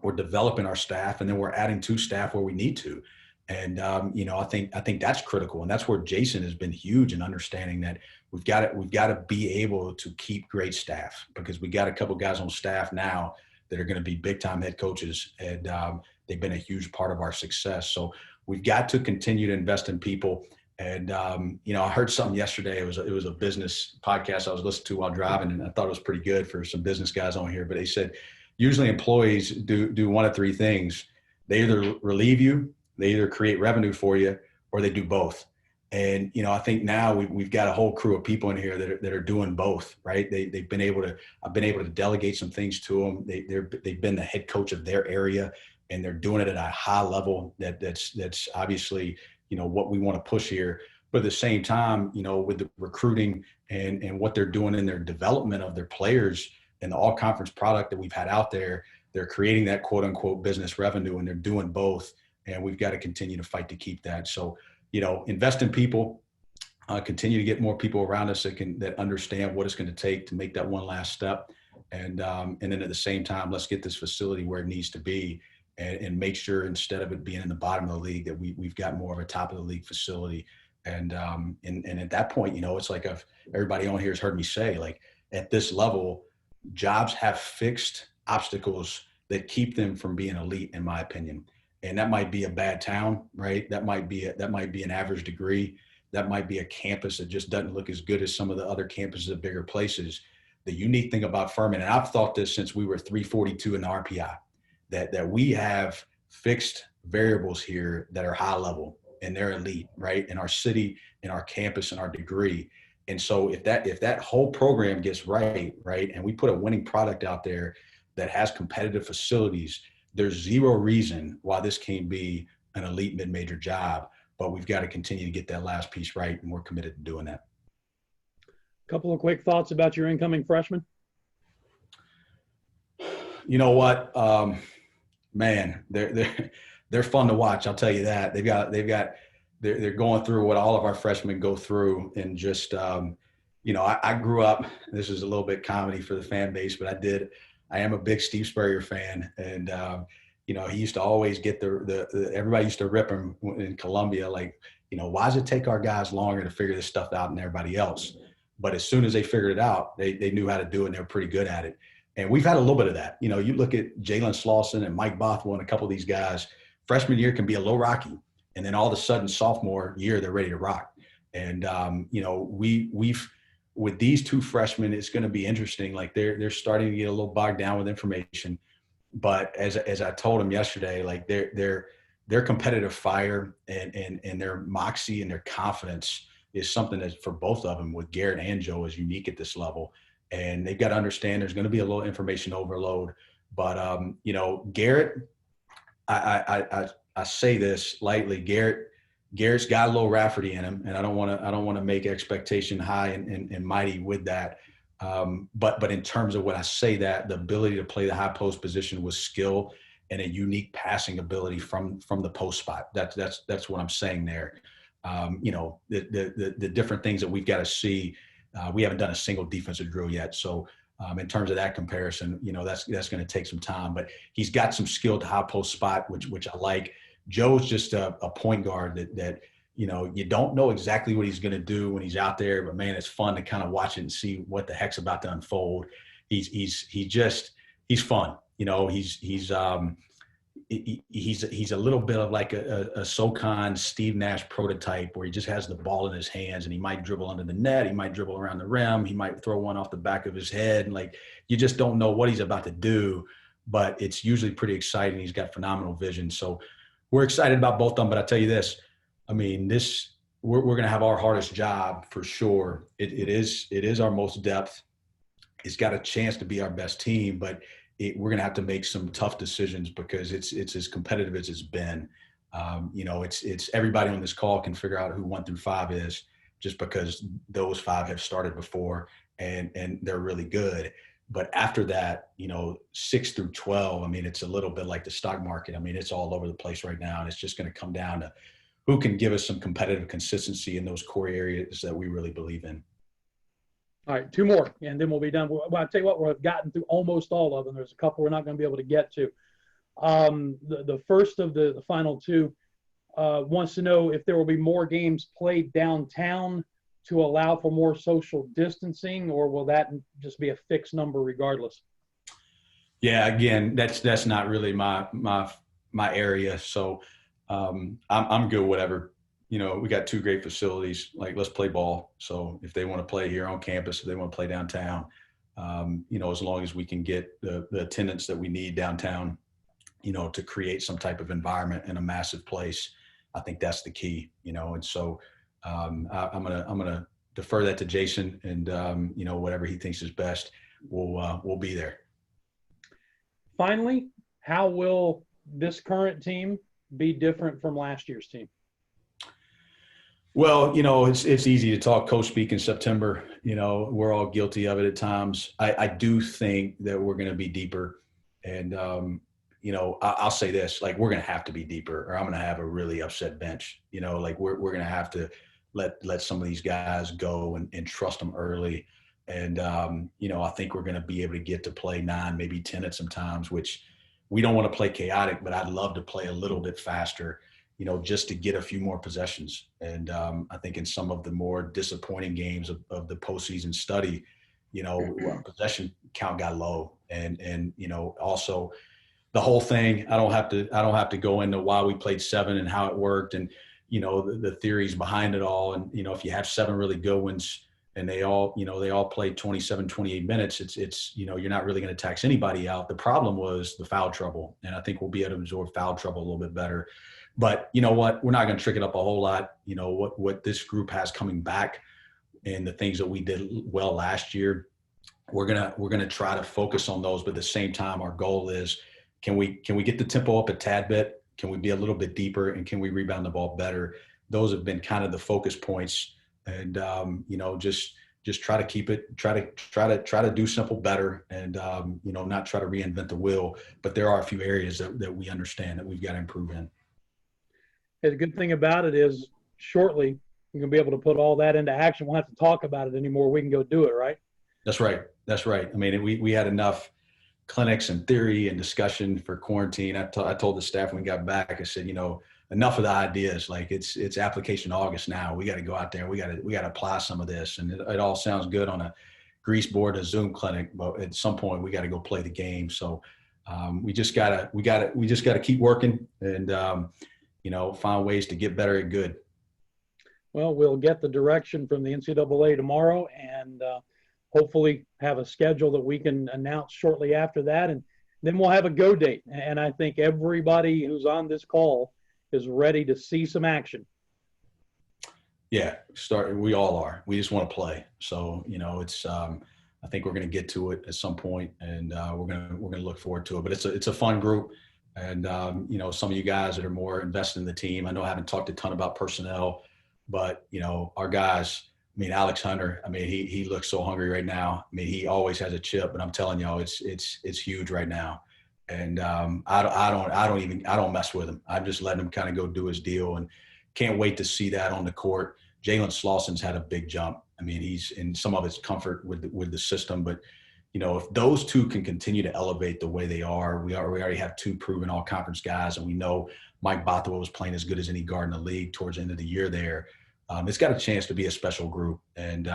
we're developing our staff, and then we're adding to staff where we need to. And, I think that's critical. And that's where Jason has been huge in understanding that we've got to be able to keep great staff, because we got a couple guys on staff now that are going to be big time head coaches. And they've been a huge part of our success. So we've got to continue to invest in people. And, I heard something yesterday. It was a business podcast I was listening to while driving, and I thought it was pretty good for some business guys on here. But they said, usually employees do one of 3 things. They either relieve you, they either create revenue for you, or they do both. And, I think now we've got a whole crew of people in here that are doing both, right? I've been able to delegate some things to them. They've been the head coach of their area, and they're doing it at a high level that's obviously, what we want to push here. But at the same time, with the recruiting and what they're doing in their development of their players and the all conference product that we've had out there, they're creating that quote unquote business revenue, and they're doing both. And we've got to continue to fight to keep that. So, invest in people, continue to get more people around us that understand what it's going to take to make that one last step. And then at the same time, let's get this facility where it needs to be. and make sure instead of it being in the bottom of the league that we've got more of a top of the league facility. And at that point, it's like everybody on here has heard me say, like, at this level, jobs have fixed obstacles that keep them from being elite, in my opinion. And that might be a bad town, right? That might be an average degree. That might be a campus that just doesn't look as good as some of the other campuses at bigger places. The unique thing about Furman, and I've thought this since we were 342 in the RPI, that we have fixed variables here that are high level and they're elite, right? In our city, in our campus, in our degree. And so if that whole program gets right, and we put a winning product out there that has competitive facilities, there's zero reason why this can't be an elite mid-major job, but we've got to continue to get that last piece right, and we're committed to doing that. A couple of quick thoughts about your incoming freshmen. You know what, man, they're fun to watch. I'll tell you that. They're going through what all of our freshmen go through, and just I grew up. This is a little bit comedy for the fan base, but I am a big Steve Spurrier fan, and he used to always get everybody used to rip him in Columbia, like, why does it take our guys longer to figure this stuff out than everybody else? But as soon as they figured it out, they knew how to do it, and they were pretty good at it. And we've had a little bit of that. You look at Jalen Slauson and Mike Bothwell and a couple of these guys. Freshman year can be a little rocky, and then all of a sudden sophomore year they're ready to rock. And we've with these two freshmen, it's going to be interesting. Like they're starting to get a little bogged down with information, but as I told them yesterday, like their competitive fire and their moxie and their confidence is something that for both of them, with Garrett and Joe, is unique at this level. And they've got to understand there's going to be a little information overload. But Garrett, I say this lightly, Garrett's got a little Rafferty in him, and I don't want to make expectation high and mighty with that. But in terms of when I say that, the ability to play the high post position with skill and a unique passing ability from the post spot. That's what I'm saying there. The different things that we've got to see. We haven't done a single defensive drill yet, so in terms of that comparison, that's going to take some time. But he's got some skill to high post spot, which I like. Joe's just a point guard that you don't know exactly what he's going to do when he's out there, but man, it's fun to kind of watch it and see what the heck's about to unfold. He's fun. He's a little bit of like a Socon Steve Nash prototype, where he just has the ball in his hands and he might dribble under the net. He might dribble around the rim. He might throw one off the back of his head. And like, you just don't know what he's about to do, but it's usually pretty exciting. He's got phenomenal vision. So we're excited about both of them, but I tell you this, I mean, we're going to have our hardest job for sure. It is our most depth. It's got a chance to be our best team, but we're going to have to make some tough decisions because it's as competitive as it's been. It's everybody on this call can figure out who 1 through 5 is, just because those 5 have started before and they're really good. But after that, 6 through 12, I mean, it's a little bit like the stock market. I mean, it's all over the place right now, and it's just going to come down to who can give us some competitive consistency in those core areas that we really believe in. All right, 2 more, and then we'll be done. Well, I'll tell you what, we've gotten through almost all of them. There's a couple we're not going to be able to get to. The first of the final 2 wants to know if there will be more games played downtown to allow for more social distancing, or will that just be a fixed number regardless? Yeah, again, that's not really my area. So I'm good, whatever. We got 2 great facilities. Like, let's play ball. So if they want to play here on campus, if they want to play downtown, as long as we can get the attendance that we need downtown, to create some type of environment in a massive place, I think that's the key. And so I'm gonna defer that to Jason, and whatever he thinks is best, we'll be there. Finally, how will this current team be different from last year's team? Well, it's easy to talk coach speak in September. We're all guilty of it at times. I do think that we're going to be deeper. And, I'll say this, like, we're going to have to be deeper, or I'm going to have a really upset bench. Like we're going to have to let some of these guys go and trust them early. And, I think we're going to be able to get to play 9, maybe 10 at some times, which we don't want to play chaotic, but I'd love to play a little bit faster, you know, just to get a few more possessions. And I think in some of the more disappointing games of the postseason study, you know, possession count got low. And, you know, also the whole thing, I don't have to go into why we played 7 and how it worked and, you know, the theories behind it all. And, you know, if you have 7 really good ones and they all played 27, 28 minutes, it's, you know, you're not really going to tax anybody out. The problem was the foul trouble. And I think we'll be able to absorb foul trouble a little bit better. But you know what, we're not going to trick it up a whole lot. You know, what this group has coming back and the things that we did well last year, we're going to try to focus on those. But at the same time, our goal is, can we get the tempo up a tad bit? Can we be a little bit deeper, and can we rebound the ball better? Those have been kind of the focus points, and you know, just try to keep it, try to do simple better, and you know, not try to reinvent the wheel. But there are a few areas that we understand that we've got to improve in. The good thing about it is, shortly you're gonna be able to put all that into action. We'll have to talk about it anymore. We can go do it, right? That's right. That's right. I mean, we had enough clinics and theory and discussion for quarantine. I told the staff when we got back, I said, you know, enough of the ideas. Like it's application August now. We got to go out there. We got to apply some of this. And it all sounds good on a grease board, a Zoom clinic, but at some point we got to go play the game. So we just gotta keep working and you know, find ways to get better at good. Well, we'll get the direction from the NCAA tomorrow, and hopefully have a schedule that we can announce shortly after that. And then we'll have a go date. And I think everybody who's on this call is ready to see some action. Yeah, we all are. We just want to play. So, you know, it's I think we're going to get to it at some point, and we're going to look forward to it. But it's a fun group. And, you know, some of you guys that are more invested in the team, I know I haven't talked a ton about personnel, but, you know, our guys, I mean, Alex Hunter, I mean, he looks so hungry right now. I mean, he always has a chip, but I'm telling y'all, it's huge right now. And I don't mess with him. I'm just letting him kind of go do his deal, and can't wait to see that on the court. Jalen Slauson's had a big jump. I mean, he's in some of his comfort with the system, but you know, if those two can continue to elevate the way they are, we already have 2 proven all conference guys, and we know Mike Bothwell was playing as good as any guard in the league towards the end of the year there. It's got a chance to be a special group, and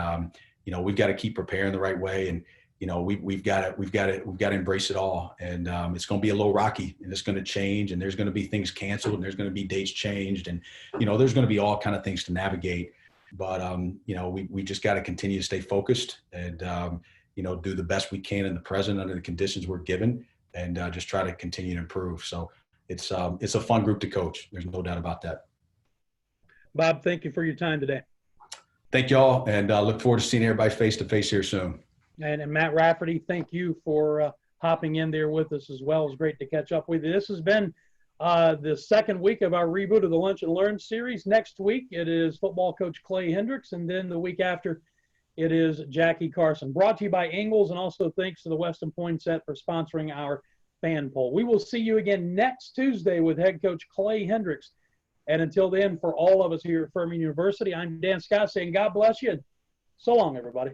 you know, we've got to keep preparing the right way, and you know, we've got to embrace it all, and it's going to be a little rocky, and it's going to change, and there's going to be things canceled, and there's going to be dates changed, and you know, there's going to be all kind of things to navigate, but you know, we just got to continue to stay focused and you know, do the best we can in the present under the conditions we're given, and just try to continue to improve. So it's a fun group to coach. There's no doubt about that. Bob, thank you for your time today. Thank y'all, and look forward to seeing everybody face to face here soon. And Matt Rafferty, thank you for hopping in there with us as well. It's great to catch up with you. This has been the second week of our reboot of the Lunch and Learn series. Next week, it is football coach Clay Hendricks, and then the week after, it is Jackie Carson. Brought to you by Ingalls, and also thanks to the Weston Poinsett for sponsoring our fan poll. We will see you again next Tuesday with head coach Clay Hendricks. And until then, for all of us here at Furman University, I'm Dan Scott saying God bless you. So long, everybody.